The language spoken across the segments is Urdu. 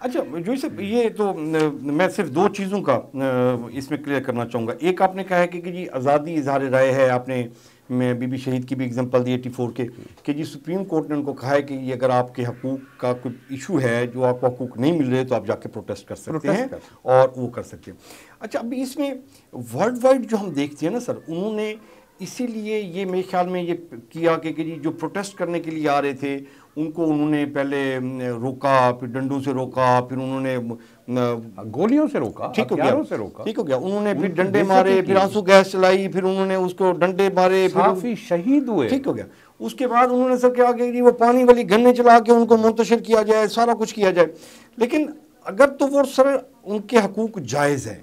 اچھا جوئی صاحب، یہ تو میں صرف دو چیزوں کا اس میں کلیئر کرنا چاہوں گا. ایک آپ نے کہا ہے کہ جی آزادی اظہار رائے ہے، آپ نے بی بی شہید کی بھی اگزامپل دی 84 کے کہ جی سپریم کورٹ نے ان کو کہا ہے کہ یہ اگر آپ کے حقوق کا کوئی ایشو ہے، جو آپ کو حقوق نہیں مل رہے، تو آپ جا کے پروٹیسٹ کر سکتے ہیں اور وہ کر سکتے ہیں. اچھا ابھی اس میں ورلڈ وائڈ جو ہم دیکھتے ہیں نا سر، انہوں نے اسی لیے یہ میرے خیال میں یہ کیا کہ جی جو پروٹیسٹ کرنے کے لیے آ رہے تھے ان کو انہوں نے پہلے روکا، پھر ڈنڈوں سے روکا، پھر انہوں نے گولیوں سے روکا، ہتھیاروں سے روکا، ٹھیک ہو گیا. انہوں نے پھر ڈنڈے مارے، پھر آنسو گیس چلائی، پھر انہوں نے اس کو ڈنڈے مارے، صحافی شہید ہوئے. ٹھیک ہو گیا. اس کے بعد انہوں نے سر کیا کہ جی وہ پانی والی گنیں چلا کے ان کو منتشر کیا جائے، سارا کچھ کیا جائے. لیکن اگر تو وہ سر ان کے حقوق جائز ہیں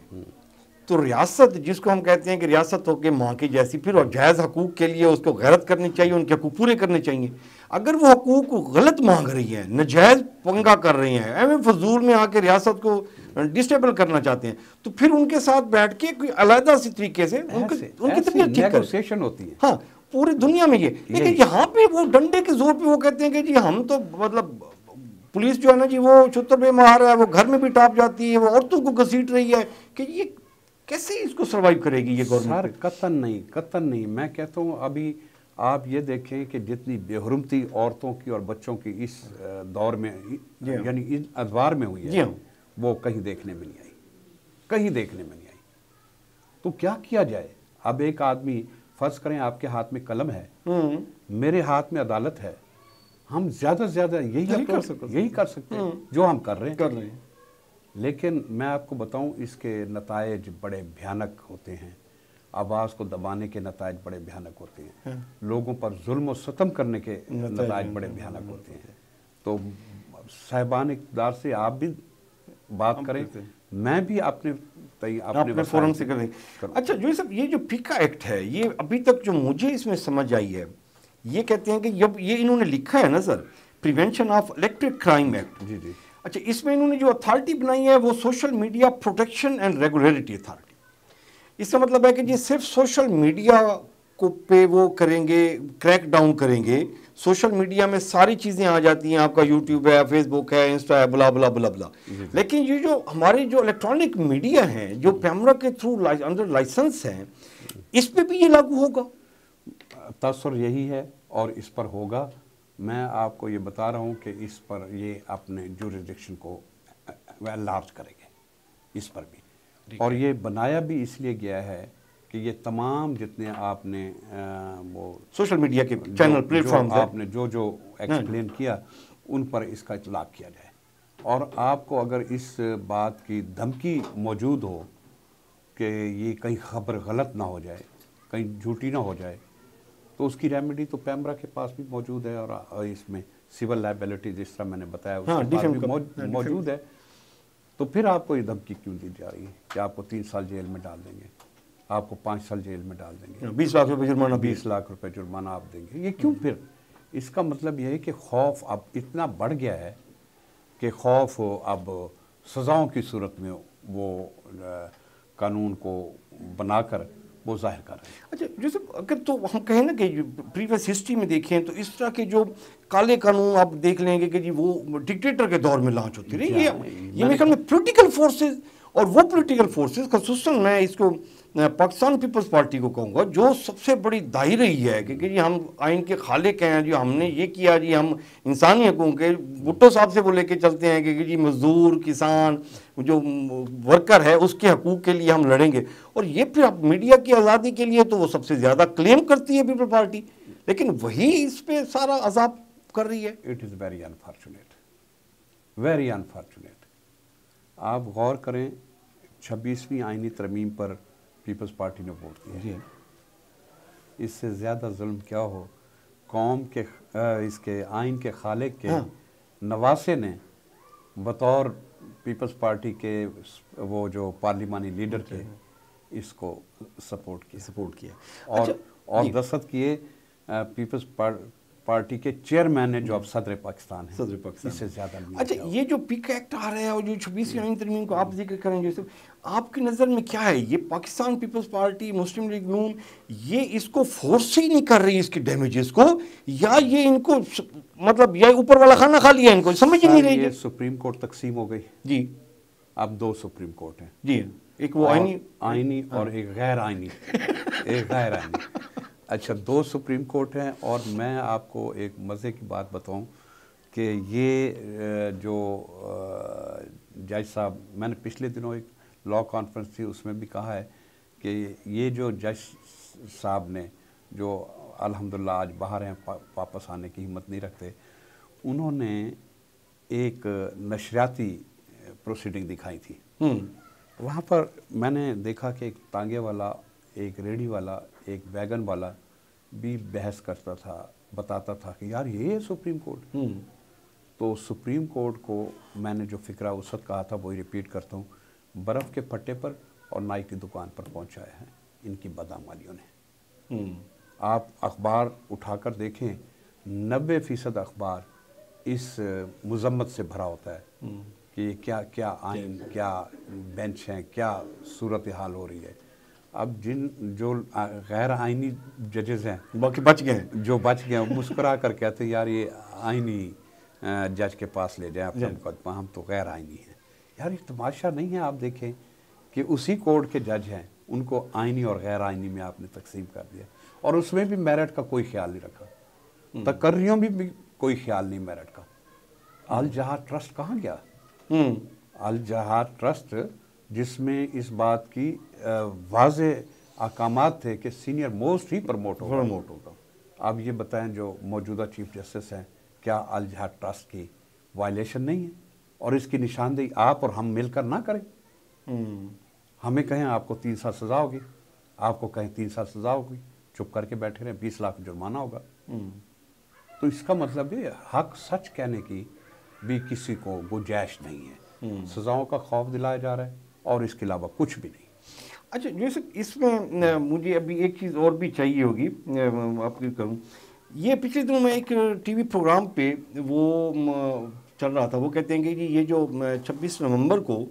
تو ریاست جس کو ہم کہتے ہیں کہ ریاست ہو کے ماں کی جیسی، پھر اور جائز حقوق کے لیے اس کو غیرت کرنی چاہیے، ان کے حقوق پورے کرنے چاہیے. اگر وہ حقوق غلط مانگ رہی ہیں، ناجائز پنگا کر رہی ہیں، ایویں فضول میں آ کے ریاست کو ڈسٹیبل کرنا چاہتے ہیں، تو پھر ان کے ساتھ بیٹھ کے کوئی علیحدہ سی طریقے سے ان کی طبیعت ٹھیک نیگوسیشن ہوتی ہے. ہاں پوری دنیا میں یہ. لیکن یہاں پہ وہ ڈنڈے کے زور پہ وہ کہتے ہیں کہ جی ہم تو مطلب پولیس جو ہے نا جی وہ چھتر بے مہار ہے، وہ گھر میں بھی ٹاپ جاتی ہے، وہ عورتوں کو گھسیٹ رہی ہے، کہ یہ کیسے اس کو سروائیو کرے گی یہ گورنمنٹ؟ سر قطن نہیں. میں کہتا ہوں ابھی آپ یہ دیکھیں کہ جتنی بے حرمتی عورتوں کی اور بچوں کی اس دور میں یعنی اس ادوار میں ہوئی ہے وہ کہیں دیکھنے میں نہیں آئی. تو کیا کیا جائے؟ اب ایک آدمی فرض کریں آپ کے ہاتھ میں قلم ہے، میرے ہاتھ میں عدالت ہے، ہم زیادہ سے زیادہ یہی کر سکتے ہیں جو ہم کر رہے ہیں. لیکن میں آپ کو بتاؤں اس کے نتائج بڑے بھیانک ہوتے ہیں. آواز کو دبانے کے نتائج بڑے بھیانک ہوتے ہیں، لوگوں پر ظلم و ستم کرنے کے نتائج بڑے بھیانک ہوتے ہیں. تو صاحبان اقتدار سے آپ بھی بات کریں، میں بھی اپنے فورم سے کریں. اچھا جو صاحب یہ جو پیکا ایکٹ ہے، یہ ابھی تک جو مجھے اس میں سمجھ آئی ہے، یہ کہتے ہیں کہ جب یہ انہوں نے لکھا ہے نا sir prevention of electric crime act. جی اچھا اس میں انہوں نے جو اتھارٹی بنائی ہے وہ social media protection and regulatory authority. اس کا مطلب ہے کہ جی صرف سوشل میڈیا کو پہ وہ کریں گے، کریک ڈاؤن کریں گے. سوشل میڈیا میں ساری چیزیں آ جاتی ہیں، آپ کا یوٹیوب ہے، فیس بک ہے، انسٹا ہے، بلا بلا بلا بلا. لیکن یہ جو ہماری جو الیکٹرانک میڈیا ہیں جو پیمرا کے تھرو انڈر لائسنس ہیں، اس پہ بھی یہ لاگو ہوگا؟ تاثر یہی ہے اور اس پر ہوگا. میں آپ کو یہ بتا رہا ہوں کہ اس پر یہ اپنے جوریسڈکشن کو لارج کریں گے اس پر بھی. اور یہ بنایا بھی اس لیے گیا ہے کہ یہ تمام جتنے آپ نے وہ سوشل میڈیا کے چینل پلیٹ فارمز آپ نے جو ایکسپلین کیا ان پر اس کا اطلاق کیا جائے. اور آپ کو اگر اس بات کی دھمکی موجود ہو کہ یہ کہیں خبر غلط نہ ہو جائے، کہیں جھوٹی نہ ہو جائے، تو اس کی ریمیڈی تو پیمرا کے پاس بھی موجود ہے، اور اس میں سول لائبلٹی جس طرح میں نے بتایا اس کے پاس بھی موجود ہے. تو پھر آپ کو یہ دھمکی کیوں دی جا رہی ہے کہ آپ کو 3 سال جیل میں ڈال دیں گے، آپ کو 5 سال جیل میں ڈال دیں گے، 20 لاکھ روپے جرمانہ، 20 لاکھ روپے جرمانہ آپ دیں گے؟ یہ کیوں؟ پھر اس کا مطلب یہ ہے کہ خوف اب اتنا بڑھ گیا ہے کہ خوف اب سزاؤں کی صورت میں وہ قانون کو بنا کر وہ ظاہر کر رہے ہیں. اچھا جیسے اگر تو ہم کہیں نا کہ پریویس ہسٹری میں دیکھیں تو اس طرح کے جو کالے قانون آپ دیکھ لیں گے کہ جی وہ ڈکٹیٹر کے دور میں لانچ ہوتی رہی. یہ میرے خیال میں پولیٹیکل فورسز، اور وہ پولیٹیکل فورسز خصوصاً میں اس کو پاکستان پیپلز پارٹی کو کہوں گا جو سب سے بڑی دائی رہی ہے کہ جی ہم آئین کے خالق ہیں، جی ہم نے یہ کیا، جی ہم انسانی حقوق کے بھٹو صاحب سے وہ لے کے چلتے ہیں کہ جی مزدور، کسان، جو ورکر ہے اس کے حقوق کے لیے ہم لڑیں گے. اور یہ پھر اب میڈیا کی آزادی کے لیے تو وہ سب سے زیادہ کلیم کرتی ہے پیپل پارٹی، لیکن وہی اس پہ سارا عذاب کر رہی ہے. It is very unfortunate, very unfortunate. آپ غور کریں 26ویں آئینی ترمیم پر پیپلز پارٹی نے ووٹ دیا. اس سے زیادہ ظلم کیا ہو؟ قوم کے اس کے آئین کے خالق کے نواسے نے بطور پیپلز پارٹی کے وہ جو پارلیمانی لیڈر تھے اس کو سپورٹ کیا اور دستخط کیے پیپلز پارٹی کے چیئرمین ہے جو اب صدر پاکستان ہے. صدر پاکستان اس سے زیادہ نہیں. اچھا یہ جو پک ایکٹ آ رہا ہے اور جو 26 آئین ترمیم کو آپ ذکر کریں جیسے آپ کی نظر میں کیا ہے یہ پاکستان پیپلز پارٹی مسلم لیگ نون یہ اس کو فورس ہی نہیں کر رہی اس کی ڈیمیجز کو یا یہ ان کو مطلب یہ اوپر والا کھانا کھا لیا ان کو سمجھ ہی نہیں رہی. یہ سپریم کورٹ تقسیم ہو گئی جی اب 2 سپریم کورٹ ہیں جی ایک وہ آئینی اور ایک غیر آئینی. ایک غیر آئینی. اچھا 2 سپریم کورٹ ہیں اور میں آپ کو ایک مزے کی بات بتاؤں کہ یہ جو جج صاحب میں نے پچھلے دنوں ایک لاء کانفرنس تھی اس میں بھی کہا ہے کہ یہ جو جج صاحب نے جو الحمدللہ آج باہر ہیں واپس آنے کی ہمت نہیں رکھتے انہوں نے ایک نشریاتی پروسیڈنگ دکھائی تھی. وہاں پر میں نے دیکھا کہ ایک تانگے والا ایک ریڑھی والا ایک ویگن والا بھی بحث کرتا تھا بتاتا تھا کہ یار یہ سپریم کورٹ. تو سپریم کورٹ کو میں نے جو فکرہ اس وقت کہا تھا وہی ریپیٹ کرتا ہوں برف کے پٹے پر اور نائی کی دکان پر پہنچایا ہے ان کی بدعمالیوں نے. آپ اخبار اٹھا کر دیکھیں 90% اخبار اس مذمت سے بھرا ہوتا ہے کہ کیا آئین کیا بینچ ہیں کیا صورتحال ہو رہی ہے. اب جو غیر آئینی ججز ہیں باقی بچ گئے ہیں جو بچ گئے ہیں مسکرا کر کہتے ہیں یار یہ آئینی جج کے پاس لے جائیں اپنا مقدمہ ہم تو غیر آئینی ہیں. یار یہ تماشا نہیں ہے. آپ دیکھیں کہ اسی کورٹ کے جج ہیں ان کو آئینی اور غیر آئینی میں آپ نے تقسیم کر دیا اور اس میں بھی میرٹ کا کوئی خیال نہیں رکھا. تقرریوں بھی کوئی خیال نہیں میرٹ کا. الجہاد ٹرسٹ کہاں گیا؟ الجہاد ٹرسٹ جس میں اس بات کی واضح احکامات تھے کہ سینئر موسٹ ہی پروموٹ ہوگا. اب یہ بتائیں جو موجودہ چیف جسٹس ہیں کیا الجہاد ٹرسٹ کی وائلیشن نہیں ہے اور اس کی نشاندہی آپ اور ہم مل کر نہ کریں. ہمیں کہیں آپ کو 3 سال سزا ہوگی آپ کو کہیں 3 سال سزا ہوگی چپ کر کے بیٹھے رہیں 20 لاکھ جرمانہ ہوگا. تو اس کا مطلب یہ حق سچ کہنے کی بھی کسی کو گنجائش نہیں ہے. سزاؤں کا خوف دلایا جا رہا ہے اور اس کے علاوہ کچھ بھی نہیں. اچھا جیسے اس میں مجھے ابھی ایک چیز اور بھی چاہیے ہوگی آپ کی کروں. یہ پچھلے دنوں میں ایک ٹی وی پروگرام پہ وہ چل رہا تھا وہ کہتے ہیں کہ جی یہ جو 26 نومبر کو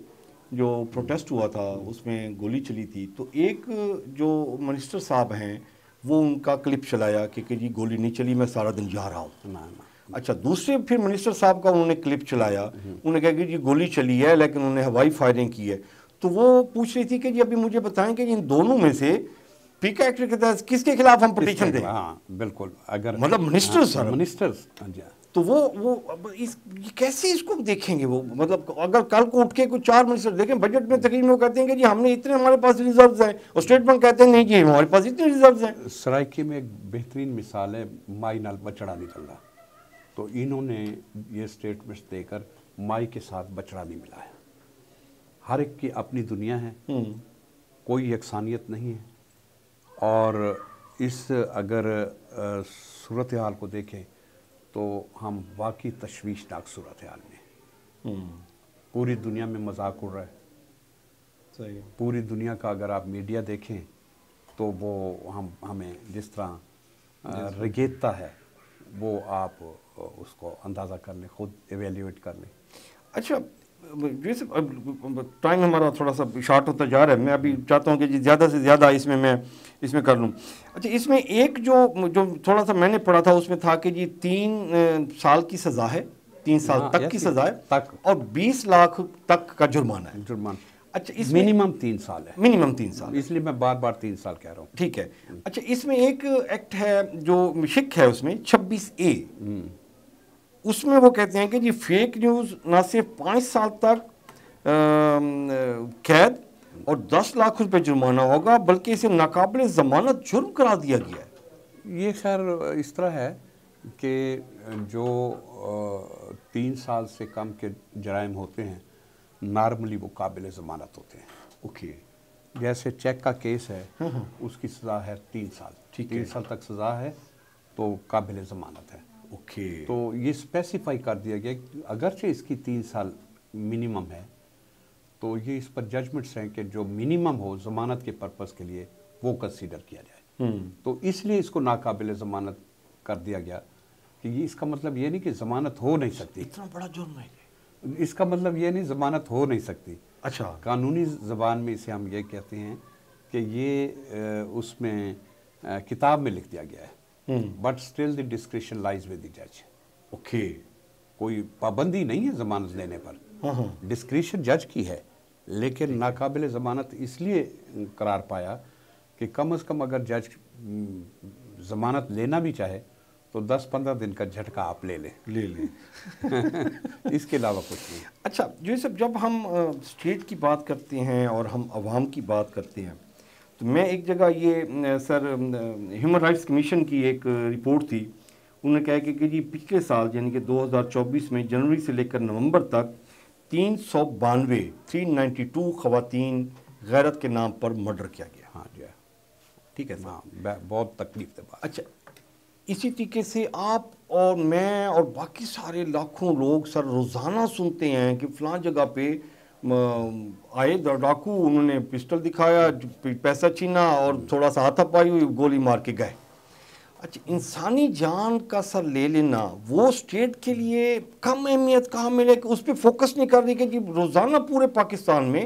جو پروٹیسٹ ہوا تھا اس میں گولی چلی تھی تو ایک جو منسٹر صاحب ہیں وہ ان کا کلپ چلایا کہ جی گولی نہیں چلی میں سارا دن جا رہا ہوں. اچھا دوسرے پھر منسٹر صاحب کا انہوں نے کلپ چلایا انہوں نے کہا کہ جی گولی چلی ہے لیکن انہوں نے ہوائی فائرنگ کی ہے. تو وہ پوچھ رہی تھی کہ جی ابھی مجھے بتائیں کہ ان دونوں میں سے پک ایکٹ کے تحت کس کے خلاف ہم پٹیشن دیں. ہاں بالکل اگر مطلب منسٹر تو وہ کیسے اس کو دیکھیں گے وہ مطلب اگر کل کو اٹھ کے کوئی 4 منسٹر دیکھیں بجٹ میں تقریباً وہ کہتے ہیں کہ جی ہم نے اتنے ہمارے پاس ریزروز ہیں اور اسٹیٹ بینک کہتے ہیں نہیں جی ہمارے پاس اتنے ریزروز ہیں. سرائکی میں ایک بہترین مثال ہے مائی نال بچڑا نکل رہا تو انہوں نے یہ اسٹیٹمنٹس دے کر مائی کے ساتھ بچڑا نہیں ملایا. ہر ایک کی اپنی دنیا ہے کوئی یکسانیت نہیں ہے اور اس اگر صورتحال کو دیکھیں تو ہم واقعی تشویشناک صورتحال میں پوری دنیا میں مذاق اڑ رہا ہے. پوری دنیا کا اگر آپ میڈیا دیکھیں تو وہ ہمیں جس طرح رگیتتا ہے وہ آپ اس کو اندازہ کر لیں خود ایویلیویٹ کر لیں. اچھا جیسے ٹائم ہمارا تھوڑا سا شارٹ ہوتا جا رہا ہے میں ابھی چاہتا ہوں کہ زیادہ سے زیادہ اس میں کر لوں. اچھا اس میں ایک جو تھوڑا سا میں نے پڑھا تھا اس میں تھا کہ جی 3 سال کی سزا ہے 3 سال تک کی سزا ہے اور 20 لاکھ تک کا جرمانہ ہے. اچھا اس منیمم 3 سال ہے منیمم 3 سال اس لیے میں بار بار 3 سال کہہ رہا ہوں. ٹھیک ہے. اچھا اس میں ایک ایکٹ ہے جو شک ہے اس میں 26A اس میں وہ کہتے ہیں کہ جی فیک نیوز نہ صرف 5 سال تک قید اور 10 لاکھ روپے جرمانہ ہوگا بلکہ اسے ناقابل ضمانت جرم قرار دیا گیا ہے. یہ خیر اس طرح ہے کہ جو 3 سال سے کم کے جرائم ہوتے ہیں نارملی وہ قابل ضمانت ہوتے ہیں. اوکے جیسے چیک کا کیس ہے اس کی سزا ہے 3 سال 3 سال تک سزا ہے تو قابل ضمانت ہے. اوکے تو یہ اسپیسیفائی کر دیا گیا اگرچہ اس کی 3 سال منیمم ہے تو یہ اس پر ججمنٹس ہیں کہ جو منیمم ہو ضمانت کے پرپس کے لیے وہ کنسیڈر کیا جائے. تو اس لیے اس کو ناقابل ضمانت کر دیا گیا. کہ یہ اس کا مطلب یہ نہیں کہ ضمانت ہو نہیں سکتی. اتنا بڑا جرم ہے یہ. اس کا مطلب یہ نہیں ضمانت ہو نہیں سکتی. اچھا. قانونی زبان میں اسے ہم یہ کہتے ہیں کہ یہ اس میں کتاب میں لکھ دیا گیا ہے. But still the discretion lies with the جج. اوکے. کوئی پابندی نہیں ہے ضمانت لینے پر. ڈسکریشن جج کی ہے، لیکن ناقابل ضمانت اس لیے قرار پایا کہ کم از کم اگر جج ضمانت لینا بھی چاہے تو 10-15 دن کا جھٹکا آپ لے لیں. اس کے علاوہ کچھ نہیں. اچھا جو سب جب ہم اسٹیٹ کی بات کرتے ہیں اور ہم عوام کی بات کرتے ہیں تو میں ایک جگہ یہ سر ہیومن رائٹس کمیشن کی ایک رپورٹ تھی، انہوں نے کہا کہ جی پچھلے سال یعنی کہ 2024 میں جنوری سے لے کر نومبر تک 392 خواتین غیرت کے نام پر مرڈر کیا گیا. ہاں جی ٹھیک ہے سر. بہت تکلیف دہ بات. اچھا اسی طریقے سے آپ اور میں اور باقی سارے لاکھوں لوگ سر روزانہ سنتے ہیں کہ فلاں جگہ پہ آئے ڈاکو، انہوں نے پسٹل دکھایا، پیسہ چھینا اور تھوڑا سا ہاتھا پائی ہوئی گولی مار کے گئے. اچھا انسانی جان کا سر لے لینا وہ اسٹیٹ کے لیے کم اہمیت کہاں ملے کہ اس پہ فوکس نہیں کر رہی کہ جی روزانہ پورے پاکستان میں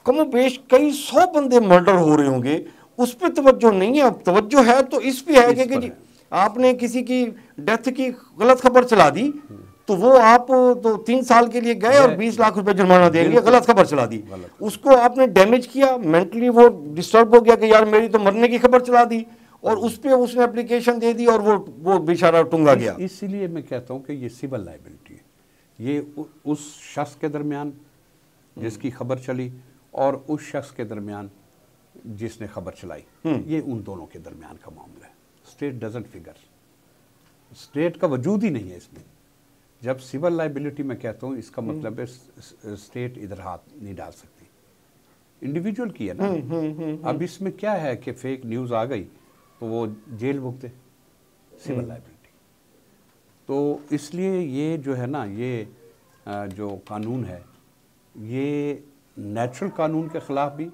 کم و بیش کئی 100 بندے مرڈر ہو رہے ہوں گے، اس پہ توجہ نہیں ہے. اب توجہ ہے تو اس پہ ہے کہ جی آپ نے کسی کی ڈیتھ کی غلط خبر چلا دی تو وہ آپ تو 3 سال کے لیے گئے اور 20 لاکھ روپے جرمانہ دیں گے، غلط خبر چلا دی. اس کو آپ نے ڈیمیج کیا، مینٹلی وہ ڈسٹرب ہو گیا کہ یار میری تو مرنے کی خبر چلا دی اور اس پہ اس نے اپلیکیشن دے دی اور وہ بیچارہ ٹنگا گیا. اسی لیے میں کہتا ہوں کہ یہ سول لائبلٹی ہے. یہ اس شخص کے درمیان جس کی خبر چلی اور اس شخص کے درمیان جس نے خبر چلائی، یہ ان دونوں کے درمیان کا معاملہ ہے. State doesn't figure. اسٹیٹ کا وجود ہی نہیں ہے اس میں. جب سول لائبلٹی میں کہتا ہوں اس کا مطلب ہے اسٹیٹ ادھر ہاتھ نہیں ڈال سکتی. انڈیویجول کی ہے نا. اب اس میں کیا ہے کہ فیک نیوز آ گئی تو وہ جیل بھگتے. Civil liability. تو اس لیے یہ جو ہے نا یہ جو قانون ہے یہ نیچرل قانون کے خلاف بھی